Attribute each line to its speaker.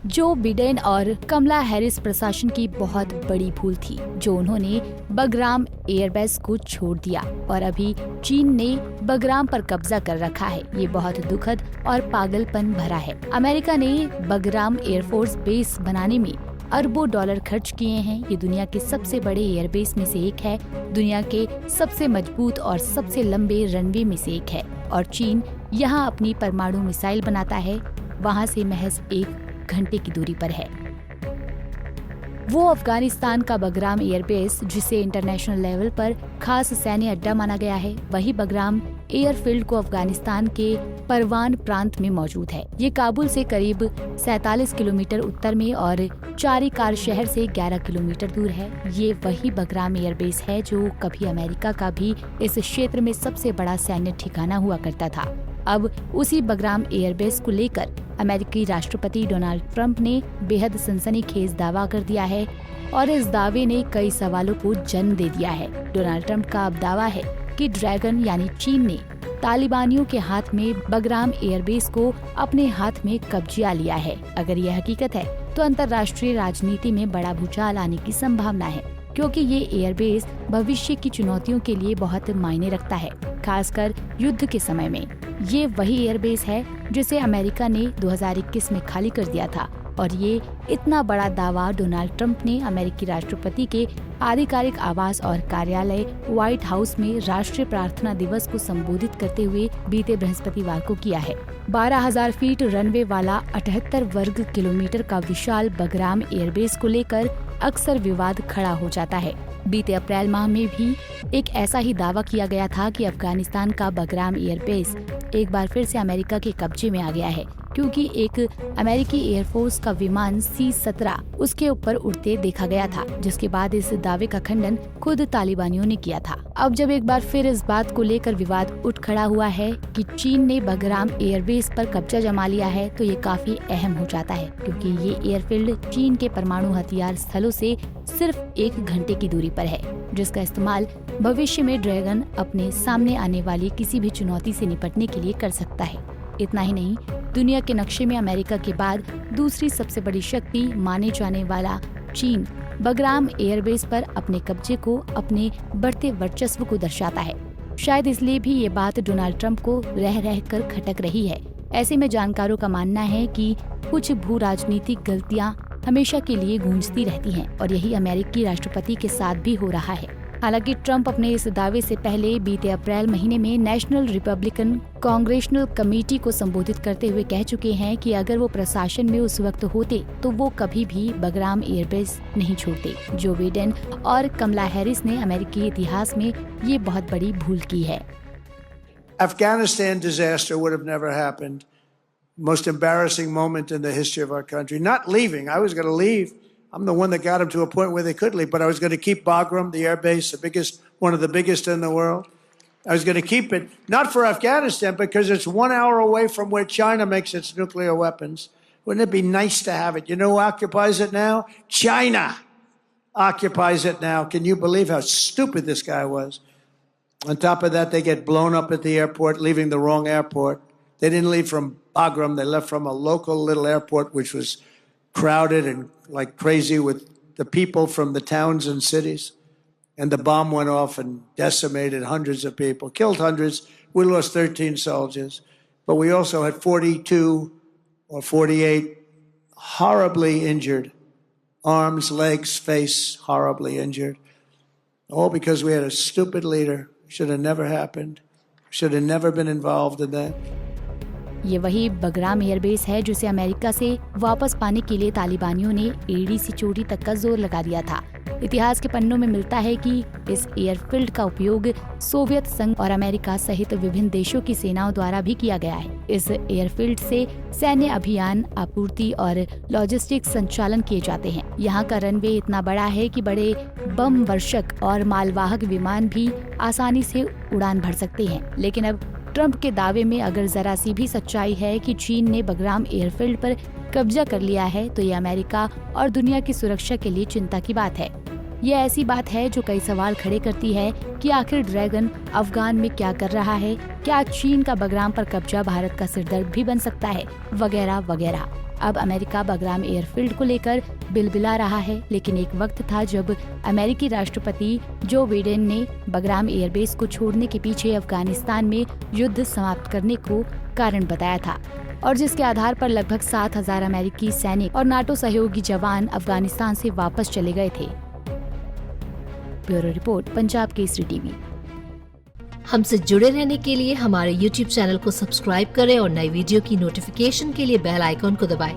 Speaker 1: Joe Biden और कमला Harris प्रशासन की बहुत बड़ी भूल थी जो उन्होंने बगराम एयरबेस को छोड़ दिया और अभी चीन ने बगराम पर कब्जा कर रखा है। ये बहुत दुखद और पागलपन भरा है। अमेरिका ने बगराम एयरफोर्स बेस बनाने में अरबों डॉलर खर्च किए हैं। ये दुनिया के सबसे बड़े एयरबेस में से एक है, दुनिया के सबसे मजबूत और सबसे लंबे रनवे में से एक है और चीन यहाँ अपनी परमाणु मिसाइल बनाता है। वहाँ से महज 1 घंटे की दूरी पर है। वो अफगानिस्तान का बगराम एयरबेस जिसे इंटरनेशनल लेवल पर खास सैन्य अड्डा माना गया है, वही बगराम एयरफील्ड को अफगानिस्तान के परवान प्रांत में मौजूद है। ये काबुल से करीब 47 किलोमीटर उत्तर में और चारीकार शहर से 11 किलोमीटर दूर है। ये वही बगराम एयरबेस है जो कभी अमेरिका का भी इस क्षेत्र में सबसे बड़ा सैन्य ठिकाना हुआ करता था। अब उसी बगराम एयरबेस को लेकर अमेरिकी राष्ट्रपति डोनाल्ड ट्रंप ने बेहद सनसनीखेज दावा कर दिया है और इस दावे ने कई सवालों को जन्म दे दिया है। डोनाल्ड ट्रंप का अब दावा है कि ड्रैगन यानी चीन ने तालिबानियों के हाथ में बगराम एयरबेस को अपने हाथ में कब्जा लिया है। अगर यह हकीकत है तो अंतर्राष्ट्रीय राजनीति में बड़ा भूचाल आने की संभावना है, क्योंकि ये एयरबेस भविष्य की चुनौतियों के लिए बहुत मायने रखता है, खासकर युद्ध के समय में। ये वही एयरबेस है जिसे अमेरिका ने 2021 में खाली कर दिया था और ये इतना बड़ा दावा डोनाल्ड ट्रंप ने अमेरिकी राष्ट्रपति के आधिकारिक आवास और कार्यालय व्हाइट हाउस में राष्ट्रीय प्रार्थना दिवस को संबोधित करते हुए बीते बृहस्पतिवार को किया है। 12,000 फीट रनवे वाला 78 वर्ग किलोमीटर का विशाल बगराम एयरबेस को लेकर अक्सर विवाद खड़ा हो जाता है। बीते अप्रैल माह में भी एक ऐसा ही दावा किया गया था कि अफगानिस्तान का बगराम एयरबेस एक बार फिर से अमेरिका के कब्जे में आ गया है, क्योंकि एक अमेरिकी एयरफोर्स का विमान C-17 उसके ऊपर उड़ते देखा गया था, जिसके बाद इस दावे का खंडन खुद तालिबानियों ने किया था। अब जब एक बार फिर इस बात को लेकर विवाद उठ खड़ा हुआ है कि चीन ने बगराम एयरबेस पर कब्जा जमा लिया है, तो ये काफी अहम हो जाता है, क्योंकि ये एयरफील्ड चीन के परमाणु हथियार स्थलों से सिर्फ 1 घंटे की दूरी पर है, जिसका इस्तेमाल भविष्य में ड्रैगन अपने सामने आने वाली किसी भी चुनौती से निपटने के लिए कर सकता है। इतना ही नहीं, दुनिया के नक्शे में अमेरिका के बाद दूसरी सबसे बड़ी शक्ति माने जाने वाला चीन बगराम एयरबेस पर अपने कब्जे को, अपने बढ़ते वर्चस्व को दर्शाता है। शायद इसलिए भी ये बात डोनाल्ड ट्रंप को रह रह कर खटक रही है। ऐसे में जानकारों का मानना है कि कुछ भू राजनीतिक गलतियां हमेशा के लिए गूंजती रहती हैं और यही अमेरिकी राष्ट्रपति के साथ भी हो रहा है। हालांकि ट्रंप अपने इस दावे से पहले बीते अप्रैल महीने में नेशनल रिपब्लिकन कांग्रेशनल कमेटी को संबोधित करते हुए कह चुके हैं कि अगर वो प्रशासन में उस वक्त होते तो वो कभी भी बगराम एयरबेस नहीं छोड़ते। जो बिडेन और कमला हैरिस ने अमेरिकी इतिहास में ये बहुत बड़ी भूल की है।
Speaker 2: Afghanistan disaster would have never happened. Most embarrassing moment in the history of our country. Not leaving. I was going to leave. I'm the one that got them to a point where they could leave, but I was going to keep Bagram, the air base, one of the biggest in the world. I was going to keep it, not for Afghanistan, because it's 1 hour away from where China makes its nuclear weapons. Wouldn't it be nice to have it? You know who occupies it now? China occupies it now. Can you believe how stupid this guy was? On top of that, they get blown up at the airport, leaving the wrong airport. They didn't leave from Bagram. They left from a local little airport, which was crowded and like crazy with the people from the towns and cities. And the bomb went off and decimated hundreds of people, killed hundreds. We lost 13 soldiers. But we also had 42 or 48 horribly injured. Arms, legs, face, horribly injured. All because we had a stupid leader. Should have never happened. Should have never been involved in that.
Speaker 1: ये वही Bagram airbase है जिसे America से वापस पाने के लिए तालिबानियों ने एड़ी से चोटी तक का जोर लगा दिया था। इतिहास के पन्नों में मिलता है कि इस एयरफील्ड का उपयोग सोवियत संघ और अमेरिका सहित विभिन्न देशों की सेनाओं द्वारा भी किया गया है। इस एयरफील्ड से सैन्य अभियान, आपूर्ति और लॉजिस्टिक संचालन किए जाते हैं। यहाँ का रनवे इतना बड़ा है कि बड़े बम वर्षक और मालवाहक विमान भी आसानी से उड़ान भर सकते हैं। लेकिन अब ट्रंप के दावे में अगर जरा सी भी सच्चाई है कि चीन ने बगराम एयरफील्ड पर कब्जा कर लिया है, तो ये अमेरिका और दुनिया की सुरक्षा के लिए चिंता की बात है। ये ऐसी बात है जो कई सवाल खड़े करती है कि आखिर ड्रैगन अफगान में क्या कर रहा है, क्या चीन का बगराम पर कब्जा भारत का सिरदर्द भी बन सकता है, वगैरह वगैरह। अब अमेरिका बगराम एयरफील्ड को लेकर बिलबिला रहा है, लेकिन एक वक्त था जब अमेरिकी राष्ट्रपति जो बिडेन ने बगराम एयरबेस को छोड़ने के पीछे अफगानिस्तान में युद्ध समाप्त करने को कारण बताया था, और जिसके आधार पर लगभग 7,000 अमेरिकी सैनिक और नाटो सहयोगी जवान अफगानिस्तान से वापस चले गए थे। Bureau report, Punjab Kesari TV.
Speaker 3: हमसे जुड़े रहने के लिए हमारे YouTube चैनल को सब्सक्राइब करें और नई वीडियो की नोटिफिकेशन के लिए बेल आइकॉन को दबाएं।